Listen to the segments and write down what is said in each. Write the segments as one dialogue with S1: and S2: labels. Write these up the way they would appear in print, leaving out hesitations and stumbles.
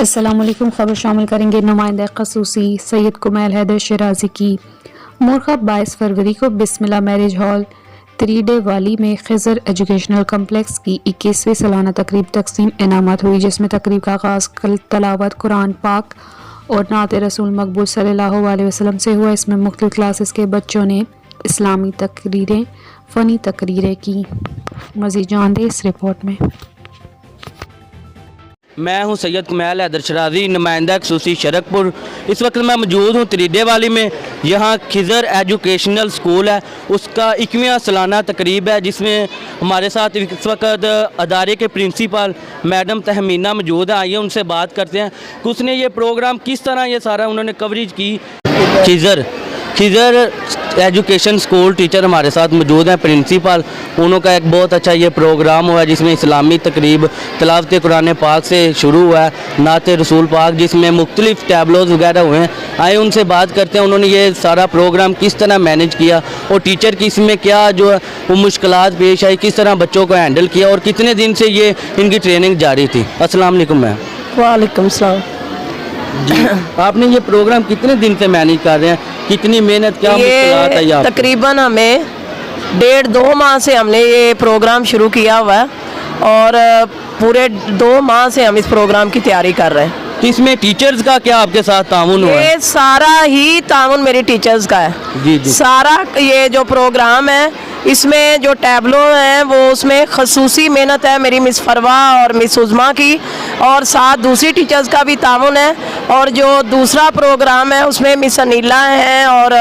S1: السلام علیکم۔ خبر شامل کریں گے نمائندہ خصوصی سید کمیل حیدر شیرازی کی۔ مرغب 22 فروری کو بسم اللہ میرج ہال 3 ڈے والی میں خضر ایجوکیشنل کمپلیکس کی 21ویں سالانہ تقریب تقسیم انعامات ہوئی، جس میں تقریب کا آغاز تلاوت قرآن پاک اور نعت رسول مقبول صلی اللہ علیہ وسلم سے ہوا۔ اس میں مختلف کلاسز کے بچوں نے اسلامی تقریریں، فنی تقریریں کی۔ مزید جانتے اس رپورٹ میں۔
S2: میں ہوں سید کمیل حیدر شیرازی، نمائندہ خصوصی شرکپور۔ اس وقت میں موجود ہوں 3 ڈے والی میں۔ یہاں خضر ایجوکیشنل سکول ہے، اس کا 21واں سالانہ تقریب ہے، جس میں ہمارے ساتھ اس وقت ادارے کے پرنسپل میڈم تہمینہ موجود ہیں۔ آئیے ان سے بات کرتے ہیں کہ اس نے یہ پروگرام کس طرح یہ سارا انہوں نے کوریج کی۔ خضر ایجوکیشن سکول ٹیچر ہمارے ساتھ موجود ہیں، پرنسپل۔ انہوں کا ایک بہت اچھا یہ پروگرام ہوا ہے، جس میں اسلامی تقریب تلاوت قرآن پاک سے شروع ہوا ہے، نعت رسول پاک، جس میں مختلف ٹیبلوز وغیرہ ہوئے ہیں۔ آئے ان سے بات کرتے ہیں انہوں نے یہ سارا پروگرام کس طرح مینیج کیا اور ٹیچر کی اس میں کیا جو ہے وہ مشکلات پیش آئی، کس طرح بچوں کو ہینڈل کیا اور کتنے دن سے یہ ان کی ٹریننگ جاری تھی۔ السلام علیکم میم۔
S3: وعلیکم السلام
S2: جی، آپ نے یہ پروگرام کتنے دن سے مینیج کر رہے ہیں، کتنی محنت، کیا مشکلات ہے؟
S3: یہ تقریباً ہمیں 1.5-2 ماہ سے ہم نے یہ پروگرام شروع کیا ہوا ہے اور پورے 2 ماہ سے ہم اس پروگرام کی تیاری کر رہے ہیں۔
S2: اس میں ٹیچرز کا کیا آپ کے ساتھ تعاون ہوا ہے؟
S3: یہ سارا ہی تعاون میری ٹیچرز کا ہے۔
S2: جی جی،
S3: سارا یہ جو پروگرام ہے اس میں جو ٹیبلو ہیں وہ اس میں خصوصی محنت ہے میری مس فروا اور مس عظما کی، اور ساتھ دوسری ٹیچرز کا بھی تعاون ہے۔ اور جو دوسرا پروگرام ہے اس میں مس انیلا ہیں اور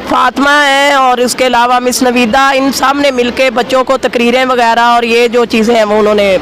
S3: فاطمہ ہیں اور اس کے علاوہ مس نویدہ، ان سب نے مل کے بچوں کو تقریریں وغیرہ اور یہ جو چیزیں ہیں وہ انہوں نے